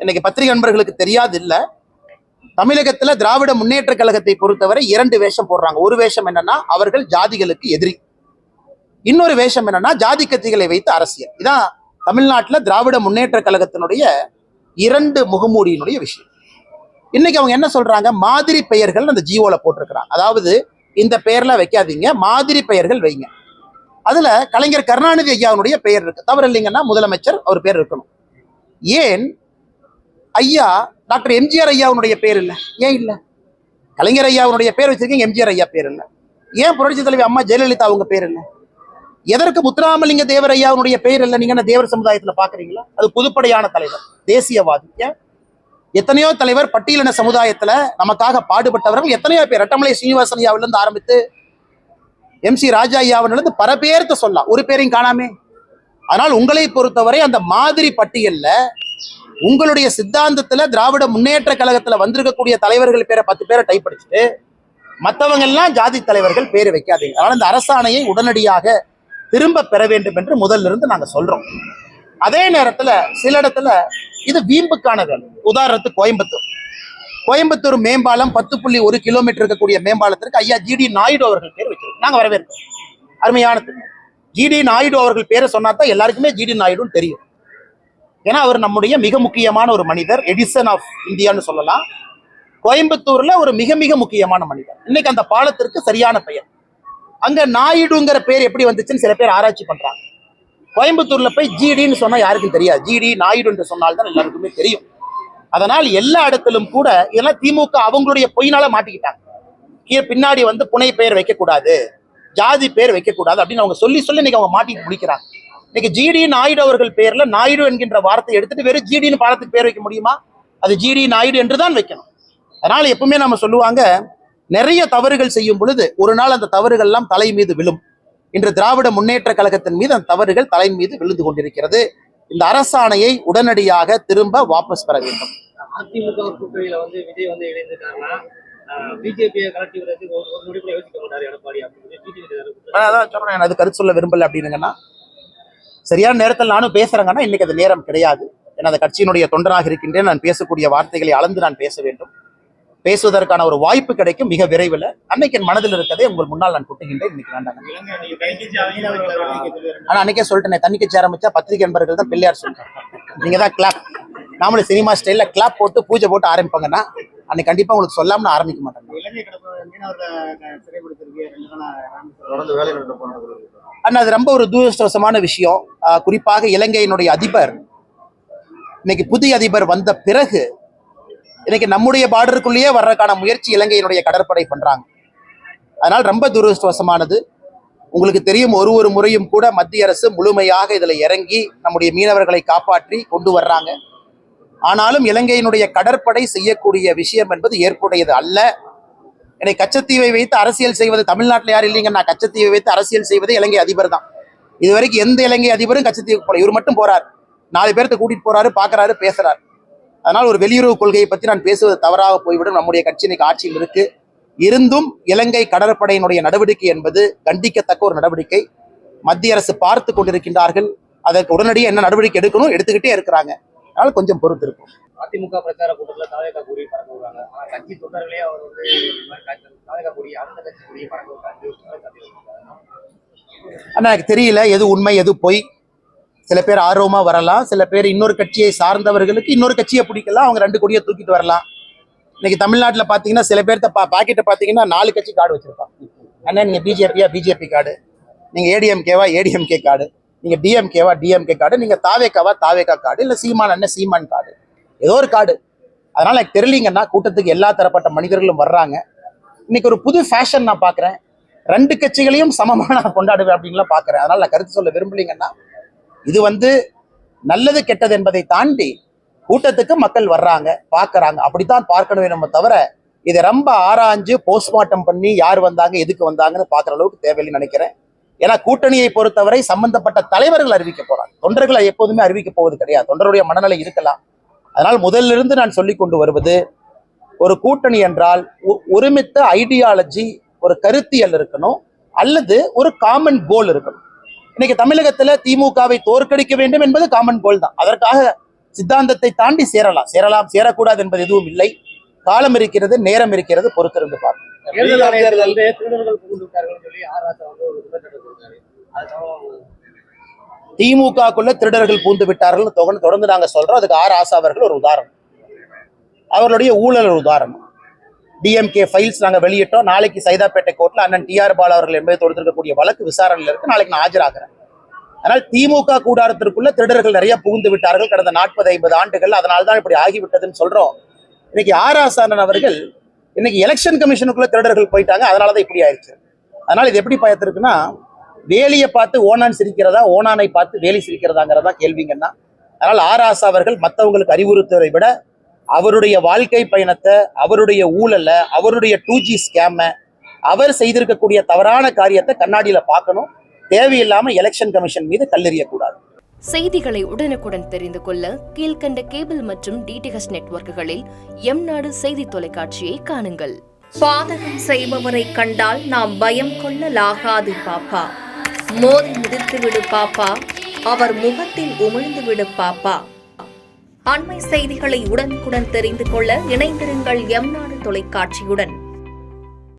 இன்னைக்கு பத்திரிகை நண்பர்களுக்கு தெரியாது இல்ல, தமிழகத்துல திராவிட முன்னேற்ற கழகத்தை பொறுத்தவரை 2 வேஷம் போடுறாங்க. ஒரு வேஷம் என்னன்னா அவர்கள் ஜாதிகளுக்கு எதிரி, இன்னொரு வேஷம் என்னன்னா ஜாதி கட்சிகளை வைத்து அரசியல். இதான் தமிழ்நாட்டுல திராவிட முன்னேற்ற கழகத்தினுடைய 2 முகமூடியினுடைய விஷயம். இன்னைக்கு அவங்க என்ன சொல்றாங்க, மாதிரி பெயர்கள் அந்த ஜியோல போட்டிருக்கிறாங்க. அதாவது இந்த பெயர்ல வைக்காதீங்க, மாதிரி பெயர்கள் வைங்க. அதுல கலைஞர் கருணாநிதி ஐயாவுடைய பெயர் இருக்கு, தவறு இல்லைங்கன்னா முதலமைச்சர் அவர் பேர் இருக்கணும். ஏன் ஐயா டாக்டர் எம்ஜிஆர் ஐயாவுடைய பேர் இல்லை? ஏன் இல்லை? கலைஞர் ஐயாவுடைய பேர் வச்சிருக்கீங்க, எம்ஜிஆர் ஐயா பேர் இல்லை. ஏன் புரட்சி தலைவி அம்மா ஜெயலலிதா அவங்க பேர் இல்லை? எதற்கு முத்துராமலிங்க தேவர் ஐயாவுடைய பெயர் இல்லை? நீங்க என்ன தேவர் சமுதாயத்துல பாக்குறீங்களா? அது பொதுப்படையான தலைவர், தேசியவாதி. எத்தனையோ தலைவர் பட்டியலின சமுதாயத்துல நமக்காக பாடுபட்டவர்கள் எத்தனையோ பேர், ரெட்டமலை சீனிவாசன் ஐயாவிலிருந்து ஆரம்பித்து MC ராஜா ஐயாவிலிருந்து பல பேருக்கு சொல்லலாம், ஒரு பேரையும் காணாமே. ஆனால் உங்களை பொறுத்தவரை அந்த மாதிரி பட்டியல்ல உங்களுடைய சித்தாந்தத்துல திராவிட முன்னேற்ற கழகத்துல வந்திருக்கக்கூடிய தலைவர்கள் பேரை 10 பேரை டைப் அடிச்சுட்டு மற்றவங்க எல்லாம் ஜாதி தலைவர்கள் பேர் வைக்காதீங்க. அதனால இந்த அரசாணையை உடனடியாக திரும்ப பெற வேண்டும் என்று முதல்ல இருந்து நாங்க சொல்றோம். அதே நேரத்துல சில இடத்துல இது வீம்புக்கான வேலை. உதாரணத்துக்கு கோயம்புத்தூர் மேம்பாலம் 10.1 கிலோமீட்டர் இருக்கக்கூடிய மேம்பாலத்திற்கு ஐயா GD நாயுடு அவர்கள் பேர் வச்சிருக்கோம். நாங்க வரவேற்கிறோம், அருமையான திட்டம். GD நாயுடு அவர்கள் பேரை சொன்னாதான் எல்லாருக்குமே GD நாயுடுன்னு தெரியும். ஏன்னா அவர் நம்முடைய மிக முக்கியமான ஒரு மனிதர், எடிசன் ஆஃப் இந்தியான்னு சொல்லலாம். கோயம்புத்தூர்ல ஒரு மிக மிக முக்கியமான மனிதர். இன்னைக்கு அந்த பாலத்திற்கு சரியான பெயர். அங்க நாயுடுங்கிற பேர் எப்படி வந்துச்சுன்னு சில பேர் ஆராய்ச்சி பண்றாங்க. கோயம்புத்தூர்ல போய் GDன்னு சொன்னா யாருக்கும் தெரியாது, GD நாயுடு என்று சொன்னால்தான் எல்லாருக்குமே தெரியும். அதனால் எல்லா இடத்திலும் கூட இதெல்லாம் திமுக அவங்களுடைய பொய்னால மாட்டிக்கிட்டாங்க. பின்னாடி புனை பெயர் வைக்கக்கூடாது, ஜாதி பேர் வைக்கக்கூடாது அப்படின்னு அவங்க சொல்லி இன்னைக்கு அவங்க மாட்டிட்டு முடிக்கிறாங்க. இன்னைக்கு GD நாயுடு அவர்கள் பேர்ல நாயுடு என்கின்ற வார்த்தை எடுத்துட்டு வெறும் GDன்னு பாலத்துக்கு பேர் வைக்க முடியுமா? அது GD நாயுடு என்றுதான் வைக்கணும். அதனால எப்பவுமே நம்ம சொல்லுவாங்க, நிறைய தவறுகள் செய்யும் பொழுது ஒரு நாள் அந்த தவறுகள் எல்லாம் தலை மீது விழும். இன்று திராவிட முன்னேற்ற கழகத்தின் மீது அந்த தவறுகள் தலை மீது விழுந்து கொண்டிருக்கிறது. இந்த அரசாணையை உடனடியாக திரும்ப வாபஸ் பெற வேண்டும். அதிமுக கூட்டணியில விஜய் இணைந்திருக்காருன்னா பிஜேபியை கலட்டி விடுறதுக்கு ஒரு நொடி கூட யோசிக்க மாட்டாரு எடப்பாடி அப்படின்னு அதான் சொல்றேன். அது கருத்து சொல்ல விரும்பல அப்படின்னுங்கன்னா, சரியான நேரத்தில் நானும் பேசுறேங்கன்னா இன்னைக்கு அது நேரம் கிடையாது. ஏன்னா அந்த கட்சியினுடைய தொண்டராக இருக்கின்றேன். நான் பேசக்கூடிய வார்த்தைகளை அளந்து நான் பேச வேண்டும். பேசுவதற்கான ஒரு வாய்ப்பு கிடைக்கும் மிக விரைவில். அன்னைக்கு என் மனதில் இருக்கதே உங்கள் முன்னால் நான் கொட்டுகின்றேன். இன்னைக்கு வேண்டாம். ஆனா அன்னைக்கே சொல்லிட்டேன், தண்ணிக்கு சேர ஆரம்பிச்சா பத்திரிகை நண்பர்கள் தான் பிள்ளையார் சொல்றேன். நீங்க தான் கிளாப், நாமளும் சினிமா ஸ்டைல்ல கிளாப் போட்டு பூஜை போட்டு ஆரம்பிப்பாங்கன்னா அன்னைக்கு கண்டிப்பா உங்களுக்கு சொல்லாம ஆரம்பிக்க மாட்டாங்க. ஆனா அது ரொம்ப ஒரு துரதிர்ஷ்டவசமான விஷயம். குறிப்பாக இலங்கையினுடைய அதிபர் இன்னைக்கு புதிய அதிபர் வந்த பிறகு இன்னைக்கு நம்முடைய பார்டருக்குள்ளேயே வர்றதுக்கான முயற்சி இலங்கையினுடைய கடற்படை பண்றாங்க. அதனால் ரொம்ப துரதிர்ஷ்டவசமானது. உங்களுக்கு தெரியும், ஒரு முறையும் கூட மத்திய அரசு முழுமையாக இதுல இறங்கி நம்முடைய மீனவர்களை காப்பாற்றி கொண்டு வர்றாங்க. ஆனாலும் இலங்கையினுடைய கடற்படை செய்யக்கூடிய விஷயம் என்பது ஏற்புடையது அல்ல. என்னை கச்சத்தீவை வைத்து அரசியல் செய்வது தமிழ்நாட்டில் யாரும் இல்லைங்க. நான் கச்சத்தீவை வைத்து அரசியல் செய்வது இலங்கை அதிபர் தான். இதுவரைக்கும் எந்த இலங்கை அதிபரும் கச்சத்தீவுக்கு போல. இவர் மட்டும் போறார், 4 பேர்த்த கூட்டிட்டு போறாரு, பாக்குறாரு, பேசுறாரு. அதனால் ஒரு வெளியுறவு கொள்கையை பற்றி நான் பேசுவது தவறாக போய்விடும். நம்முடைய கட்சி இன்னைக்கு ஆட்சியில் இருக்கு. இருந்தும் இலங்கை கடற்படையினுடைய நடவடிக்கை என்பது கண்டிக்கத்தக்க ஒரு நடவடிக்கை. மத்திய அரசு பார்த்து கொண்டிருக்கின்றார்கள். அதற்கு உடனடியாக என்ன நடவடிக்கை எடுக்கணும் எடுத்துக்கிட்டே இருக்கிறாங்க. அதனால கொஞ்சம் பொறுத்து இருக்கும். அதிமுக பிரச்சார கூட்டத்தில் தாவேகா கூடி பறக்க விடுறாங்க. ஆனா கட்சி தொண்டர்களே அவர் தாவேகா கூடி அந்த கட்சி கூடிய பறக்க விட்டாங்க. ஆனா எனக்கு தெரியல எது உண்மை எது பொய். சில பேர் ஆர்வமா வரலாம், சில பேர் இன்னொரு கட்சியை சார்ந்தவர்களுக்கு இன்னொரு கட்சியை பிடிக்கலாம், அவங்க 2 கொடியை தூக்கிட்டு வரலாம். இன்னைக்கு தமிழ்நாட்டில் பாத்தீங்கன்னா சில பேர்த்த பாக்கெட்டை பாத்தீங்கன்னா 4 கட்சி கார்டு வச்சிருப்பான். அண்ணா நீங்க பிஜேபியா பிஜேபி கார்டு, நீங்க ஏடிஎம்கேவா ஏடிஎம்கே கார்டு, நீங்க டிஎம்கேவா டிஎம்கே கார்டு, நீங்க தாவேக்காவா தாவேக்கா கார்டு, இல்ல சீமான் அண்ணன் சீமான் கார்டு, ஏதோ ஒரு கார்டு. அதனால எனக்கு தெரியலீங்கன்னா கூட்டத்துக்கு எல்லா தரப்பட்ட மனிதர்களும் வர்றாங்க. இன்னைக்கு ஒரு புது ஃபேஷன் நான் பாக்குறேன். 2 கட்சிகளையும் சமமான கொண்டாடுவேன் அப்படின்லாம் பாக்குறேன். அதனால நான் கருத்து சொல்ல விரும்பலீங்கன்னா, இது நல்லது கெட்டது என்பதை தாண்டி கூட்டத்துக்கு மக்கள் வர்றாங்க, பாக்குறாங்க, அப்படித்தான் பார்க்கணும் நம்ம தவிர இதை ரொம்ப ஆராய்ஞ்சு போஸ்ட்மார்ட்டம் பண்ணி யார் வந்தாங்க எதுக்கு வந்தாங்கன்னு பாக்குற அளவுக்கு தேவையில்லைன்னு நினைக்கிறேன். ஏன்னா கூட்டணியை பொறுத்தவரை சம்பந்தப்பட்ட தலைவர்கள் அறிவிக்க போறாங்க, தொண்டர்களை எப்போதுமே அறிவிக்க போவது கிடையாது. தொண்டருடைய மனநிலை இருக்கலாம். அதனால் முதலிருந்து நான் சொல்லி கொண்டு வருவது, ஒரு கூட்டணி என்றால் ஒருமித்த ஐடியாலஜி, ஒரு கருத்தியல் இருக்கணும், அல்லது ஒரு காமன் கோல் இருக்கணும். இன்னைக்கு தமிழகத்துல திமுகவை தோற்கடிக்க வேண்டும் என்பது காமன் கோல் தான். அதற்காக சித்தாந்தத்தை தாண்டி சேரலாம் சேரக்கூடாது என்பது எதுவும் இல்லை. காலம் இருக்கிறது, நேரம் இருக்கிறது, பொறுத்திருந்து பார்ப்போம். தேர்தல் ஆணையத்தில் வந்து திருடர்கள் புகுந்து விட்டார்கள் சொல்லி ஆர் ராசா வந்து ஒரு குற்றச்சாட்டு கொடுத்தாரு. அதுதான் திமுகக்குள்ள திருடர்கள் பூந்து விட்டார்கள் தொடர்ந்து நாங்க சொல்றோம். அதுக்கு ஆர் ராசா அவர்கள் ஒரு உதாரணம், அவர்களுடைய ஊழல் ஒரு உதாரணம். டிஎம்கே ஃபைல்ஸ் நாங்க வெளியிட்டோம். நாளைக்கு சைதாப்பேட்டை கோர்ட்ல அண்ணன் டிஆர் பாலா அவர்கள் என்பதை தொடுத்திருக்கக்கூடிய வழக்கு விசாரணையில் இருக்கு. நாளைக்கு நான் ஆஜராகிறேன். ஆனால் திமுக கூடாரத்திற்குள்ள திருடர்கள் நிறைய புகுந்து விட்டார்கள் கடந்த 40-50 ஆண்டுகள், அதனால்தான் இப்படி ஆகிவிட்டதுன்னு சொல்றோம். இன்னைக்கு ஆர் ராசானன் அவர்கள் இன்னைக்கு எலெக்ஷன் கமிஷனுக்குள்ள திருடர்கள் போயிட்டாங்க, அதனாலதான் இப்படி ஆயிடுச்சு. அதனால இது எப்படி பயத்திருக்குன்னா, வேலியை பார்த்து ஓனான் சிரிக்கிறதா, ஓனானை பார்த்து வேலி சிரிக்கிறதாங்கிறதா கேள்விங்கன்னா. அதனால் ஆர் ராசா அவர்கள் மற்றவங்களுக்கு அறிவுறுத்துவதை விட அவருடைய வாழ்க்கை பயணத்தை, அவருடைய ஊழல, அவருடைய 2G ஸ்கேம, அவர் செய்திருக்கக்கூடிய தவறான காரியத்தை கண்ணாடியில பார்க்கணும். தேவையில்லாம எலெக்ஷன் கமிஷன் மீது கல்லெறியக்கூடாது. செய்திகளை உடனுக்குடன் தெரிந்து கொள்ள கீழ்கண்ட கேபிள் மற்றும் டிடிஹெச் நெட்வொர்க்குகளில் எம்நாடு செய்தி தொலைக்காட்சியை காணுங்கள். பாதகம் செய்பவரை கண்டால் நாம் பயம் கொள்ளலாகாது பாப்பா. மோதி மிதித்து விடு பாப்பா, அவர் முகத்தில் உமிழ்ந்து விடு பாப்பா. அண்மை செய்திகளை உடனுக்குடன் தெரிந்து கொள்ள இணைந்திருங்கள் எம்நாடு தொலைக்காட்சியுடன்.